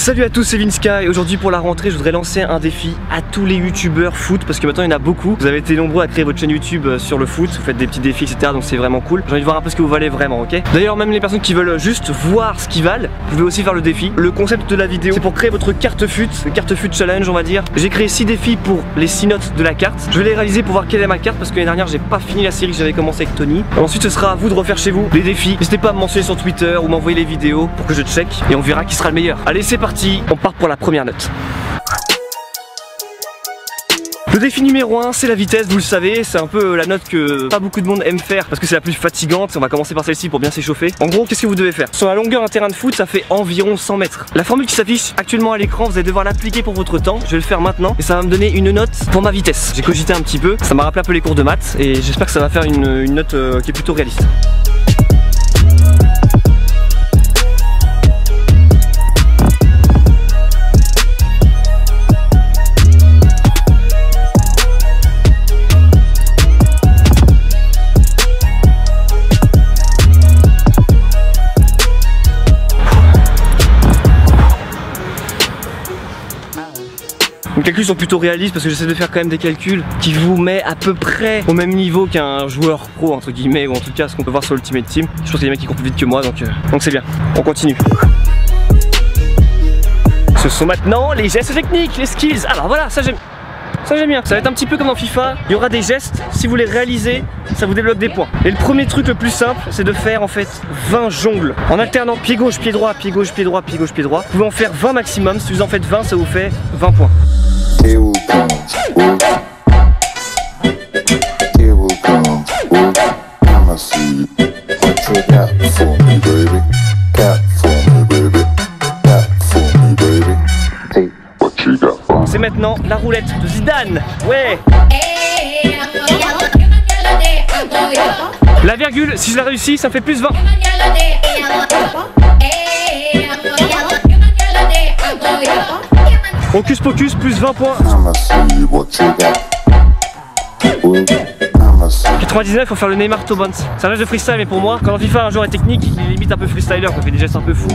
Salut à tous, c'est Vinska et aujourd'hui pour la rentrée je voudrais lancer un défi à tous les youtubeurs foot parce que maintenant il y en a beaucoup. Vous avez été nombreux à créer votre chaîne YouTube sur le foot, vous faites des petits défis etc, donc c'est vraiment cool. J'ai envie de voir un peu ce que vous valez vraiment, ok? D'ailleurs même les personnes qui veulent juste voir ce qu'ils valent, vous pouvez aussi faire le défi. Le concept de la vidéo c'est pour créer votre carte FUT, carte FUT challenge on va dire. J'ai créé 6 défis pour les 6 notes de la carte. Je vais les réaliser pour voir quelle est ma carte parce que l'année dernière j'ai pas fini la série que j'avais commencé avec Tony. Ensuite ce sera à vous de refaire chez vous les défis. N'hésitez pas à me mentionner sur Twitter ou m'envoyer les vidéos pour que je check et on verra qui sera le meilleur. Allez c'est parti, on part pour la première note. Le défi numéro 1 c'est la vitesse, vous le savez, c'est un peu la note que pas beaucoup de monde aime faire parce que c'est la plus fatigante. On va commencer par celle-ci pour bien s'échauffer. En gros, qu'est-ce que vous devez faire? Sur la longueur d'un terrain de foot, ça fait environ 100 mètres. La formule qui s'affiche actuellement à l'écran, vous allez devoir l'appliquer pour votre temps. Je vais le faire maintenant et ça va me donner une note pour ma vitesse. J'ai cogité un petit peu, ça m'a rappelé un peu les cours de maths et j'espère que ça va faire une note qui est plutôt réaliste. Les calculs sont plutôt réalistes parce que j'essaie de faire quand même des calculs qui vous met à peu près au même niveau qu'un joueur pro entre guillemets, ou en tout cas ce qu'on peut voir sur Ultimate Team. Je pense qu'il y a des mecs qui courent plus vite que moi donc c'est bien. On continue. Ce sont maintenant les gestes techniques, les skills. Alors voilà, ça j'aime bien. Ça va être un petit peu comme dans FIFA. Il y aura des gestes, si vous les réalisez, ça vous débloque des points. Et le premier truc le plus simple, c'est de faire en fait 20 jongles. En alternant pied gauche, pied droit, pied gauche, pied droit, pied gauche, pied droit. Vous pouvez en faire 20 maximum. Si vous en faites 20, ça vous fait 20 points. Here we come, ooh. Here we come, ooh. I'ma see what you got for me, baby. Got for me, baby. Got for me, baby. Hey, what you got for me? C'est maintenant la roulette de Zidane. Ouais. La virgule, si je la réussis, ça me fait plus 20. Hocus pocus, plus 20 points. 99, faut faire le Neymar Tobans. C'est un geste de freestyle, mais pour moi, quand on FIFA un joueur est technique, il est limite un peu freestyler, on fait des gestes un peu fous.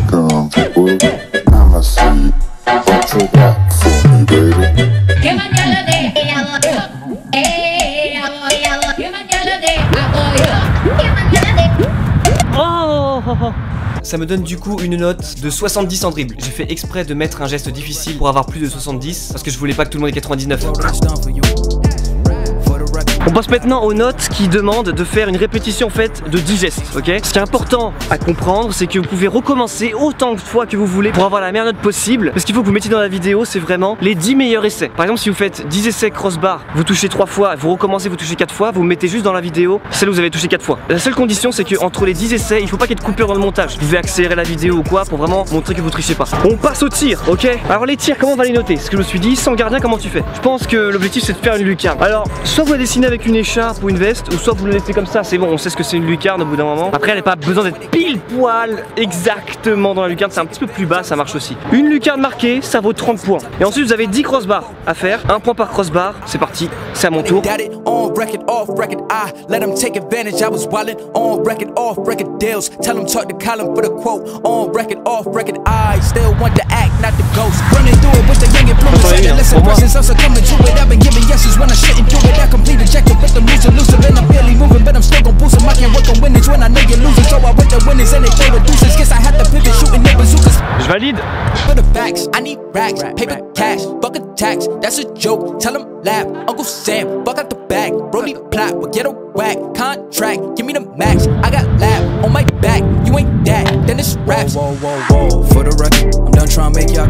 Ça me donne du coup une note de 70 en dribble. J'ai fait exprès de mettre un geste difficile pour avoir plus de 70 parce que je voulais pas que tout le monde ait 99. On passe maintenant aux notes qui demandent de faire une répétition en fait de 10 gestes, ok? Ce qui est important à comprendre, c'est que vous pouvez recommencer autant de fois que vous voulez pour avoir la meilleure note possible. Ce qu'il faut que vous mettiez dans la vidéo, c'est vraiment les 10 meilleurs essais. Par exemple, si vous faites 10 essais crossbar, vous touchez 3 fois, vous recommencez, vous touchez 4 fois, vous mettez juste dans la vidéo celle où vous avez touché 4 fois. La seule condition, c'est que entre les 10 essais, il faut pas qu'il y ait de coupure dans le montage. Vous pouvez accélérer la vidéo ou quoi pour vraiment montrer que vous trichez pas. On passe au tir, ok? Alors les tirs, comment on va les noter? Ce que je me suis dit, sans gardien, comment tu fais? Je pense que l'objectif c'est de faire une lucarne. Alors, soit vous la dessinez avec une écharpe ou une veste, ou soit vous le laissez comme ça, c'est bon, on sait ce que c'est une lucarne au bout d'un moment. Après elle n'a pas besoin d'être pile poil exactement dans la lucarne, c'est un petit peu plus bas, ça marche aussi. Une lucarne marquée, ça vaut 30 points. Et ensuite vous avez 10 crossbars à faire, 1 point par crossbar, c'est parti, c'est à mon tour. Je valide.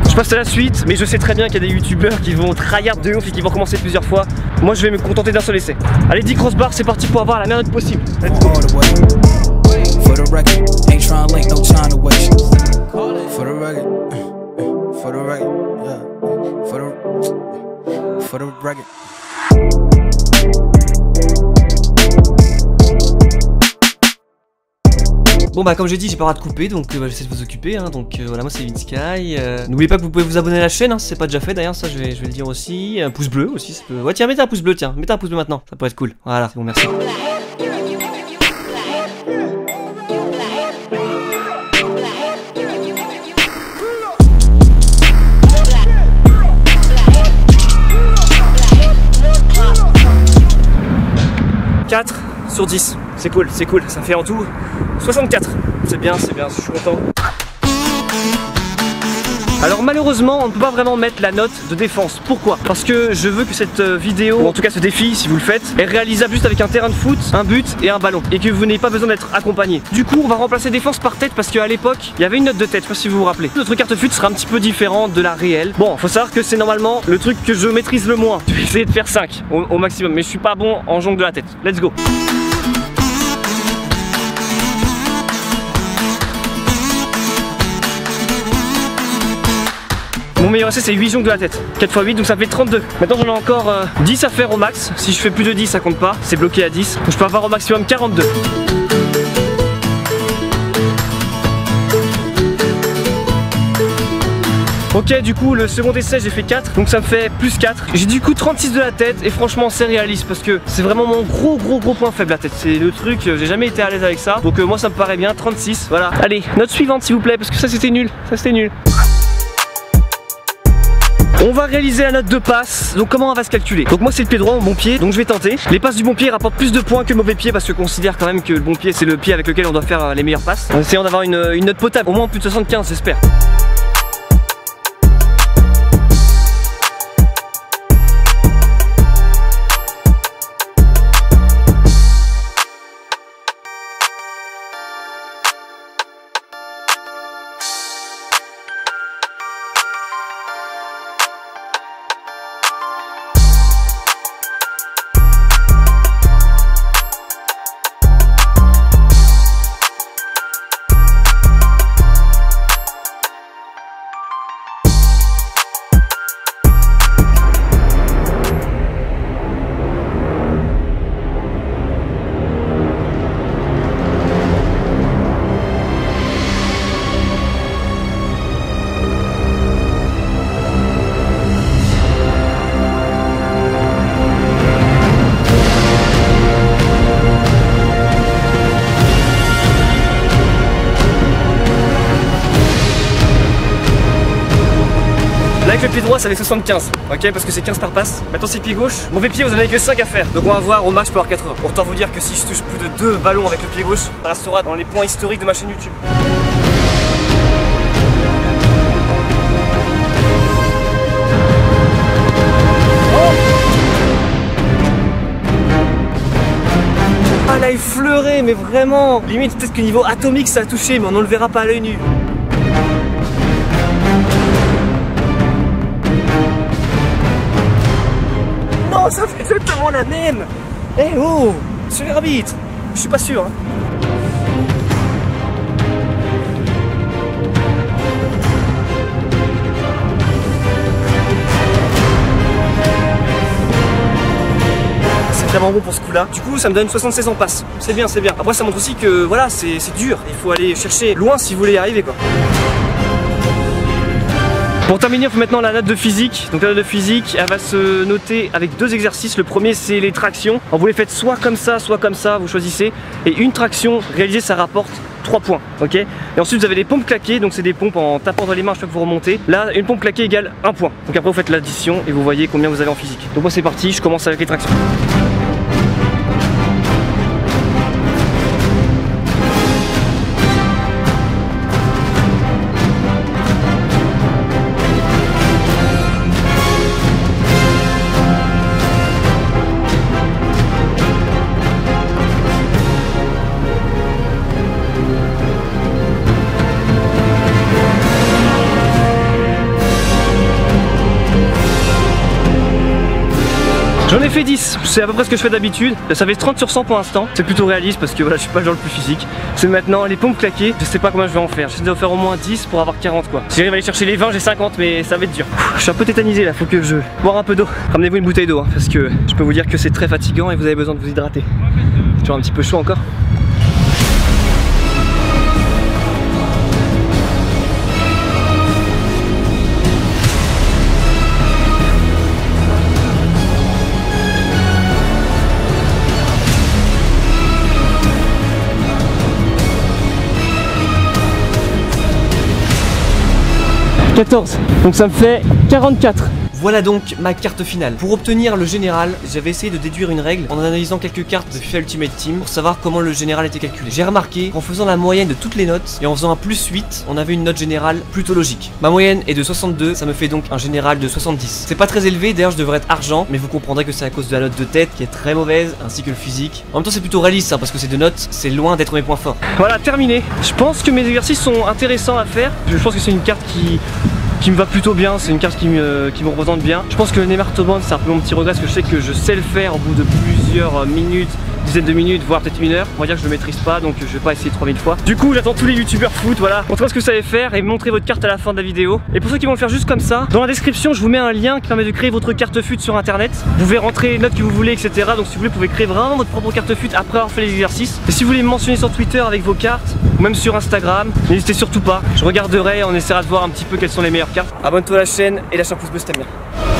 Je passe à la suite, mais je sais très bien qu'il y a des youtubeurs qui vont tryhard de ouf et qui vont recommencer plusieurs fois. Moi je vais me contenter d'un seul essai. Allez, 10 crossbars, c'est parti pour avoir la meilleure note possible. Let's go. Bon bah comme j'ai dit, j'ai pas le droit de couper, donc j'essaie de vous occuper, hein, donc voilà, moi c'est Vinska. N'oubliez pas que vous pouvez vous abonner à la chaîne, hein, si c'est pas déjà fait d'ailleurs, ça je vais le dire aussi. Un pouce bleu aussi, ça peut... Ouais tiens, mettez un pouce bleu, tiens, mettez un pouce bleu maintenant, ça pourrait être cool. Voilà, c'est bon, merci. 4 sur 10. C'est cool, ça fait en tout 64. C'est bien, je suis content. Alors malheureusement on ne peut pas vraiment mettre la note de défense. Pourquoi? Parce que je veux que cette vidéo, ou en tout cas ce défi si vous le faites, est réalisable juste avec un terrain de foot, un but et un ballon. Et que vous n'ayez pas besoin d'être accompagné. Du coup on va remplacer défense par tête parce qu'à l'époque il y avait une note de tête, je sais pas si vous vous rappelez. Notre carte fut sera un petit peu différente de la réelle. Bon, faut savoir que c'est normalement le truc que je maîtrise le moins. Je vais essayer de faire 5 au maximum, mais je suis pas bon en jongle de la tête. Let's go. Mon meilleur essai c'est 8 jongles de la tête, 4 x 8 donc ça fait 32. Maintenant j'en ai encore 10 à faire au max. Si je fais plus de 10 ça compte pas, c'est bloqué à 10. Donc je peux avoir au maximum 42. Ok, du coup le second essai j'ai fait 4, donc ça me fait plus 4. J'ai du coup 36 de la tête et franchement c'est réaliste parce que c'est vraiment mon gros point faible la tête. C'est le truc, j'ai jamais été à l'aise avec ça. Donc moi ça me paraît bien, 36, voilà. Allez, note suivante s'il vous plaît parce que ça c'était nul, On va réaliser la note de passe, donc comment on va se calculer? Donc moi c'est le pied droit, mon bon pied, donc je vais tenter. Les passes du bon pied rapportent plus de points que le mauvais pied parce que je considère quand même que le bon pied c'est le pied avec lequel on doit faire les meilleures passes. En essayant d'avoir une note potable, au moins plus de 75 j'espère. Avec le pied droit ça fait 75, ok, parce que c'est 15 par passe. Maintenant c'est pied gauche, mauvais pied vous en avez que 5 à faire. Donc on va voir au max pour avoir 80. Autant vous dire que si je touche plus de 2 ballons avec le pied gauche, ça restera dans les points historiques de ma chaîne YouTube. Ah là effleuré, mais vraiment. Limite peut-être que niveau atomique ça a touché, mais on ne le verra pas à l'œil nu. Non, ça fait exactement la même. Eh oh, sur l'arbitre. Je suis pas sûr. Hein. C'est vraiment bon pour ce coup-là. Du coup, ça me donne 76 en passe. C'est bien, c'est bien. Après, ça montre aussi que voilà, c'est dur. Il faut aller chercher loin si vous voulez y arriver, quoi. Pour terminer, il faut maintenant la note de physique. Donc la note de physique, elle va se noter avec 2 exercices. Le premier, c'est les tractions. Alors, vous les faites soit comme ça, vous choisissez. Et une traction réalisée, ça rapporte 3 points, ok. Et ensuite, vous avez des pompes claquées. Donc c'est des pompes en tapant dans les mains chaque fois que vous remontez. Là, une pompe claquée égale 1 point. Donc après, vous faites l'addition et vous voyez combien vous avez en physique. Donc moi, c'est parti. Je commence avec les tractions. J'en ai fait 10, c'est à peu près ce que je fais d'habitude. Ça fait 30 sur 100 pour l'instant. C'est plutôt réaliste parce que voilà, je suis pas le genre le plus physique. C'est maintenant les pompes claquées. Je sais pas combien je vais en faire. J'essaie de faire au moins 10 pour avoir 40 quoi. Si j'arrive à aller chercher les 20, j'ai 50, mais ça va être dur. Je suis un peu tétanisé là, faut que je boire un peu d'eau. Ramenez-vous une bouteille d'eau hein, parce que je peux vous dire que c'est très fatigant et vous avez besoin de vous hydrater. C'est toujours un petit peu chaud encore. Donc ça me fait 44. Voilà donc ma carte finale. Pour obtenir le général, j'avais essayé de déduire une règle en analysant quelques cartes de FIFA Ultimate Team pour savoir comment le général était calculé. J'ai remarqué qu'en faisant la moyenne de toutes les notes et en faisant un +8, on avait une note générale plutôt logique. Ma moyenne est de 62, ça me fait donc un général de 70. C'est pas très élevé, d'ailleurs je devrais être argent, mais vous comprendrez que c'est à cause de la note de tête qui est très mauvaise, ainsi que le physique. En même temps c'est plutôt réaliste, hein, parce que ces deux notes, c'est loin d'être mes points forts. Voilà, terminé. Je pense que mes exercices sont intéressants à faire. Je pense que c'est une carte qui me va plutôt bien, c'est une carte qui me représente bien. Je pense que le Neymar Tobon, c'est un peu mon petit regret, parce que je sais que je sais le faire au bout de plusieurs minutes, dizaines de minutes, voire peut-être une heure. On va dire que je le maîtrise pas, donc je vais pas essayer 3000 fois. Du coup, j'attends tous les youtubeurs foot, voilà. Montrez-moi ce que vous savez faire et montrez votre carte à la fin de la vidéo. Et pour ceux qui vont le faire juste comme ça, dans la description, je vous mets un lien qui permet de créer votre carte FUT sur internet. Vous pouvez rentrer les notes que vous voulez, etc. Donc si vous voulez, vous pouvez créer vraiment votre propre carte FUT après avoir fait les exercices. Et si vous voulez me mentionner sur Twitter avec vos cartes, ou même sur Instagram, n'hésitez surtout pas. Je regarderai et on essaiera de voir un petit peu quelles sont les meilleures cartes. Abonne-toi à la chaîne et lâche un pouce bleu si t'aimes bien.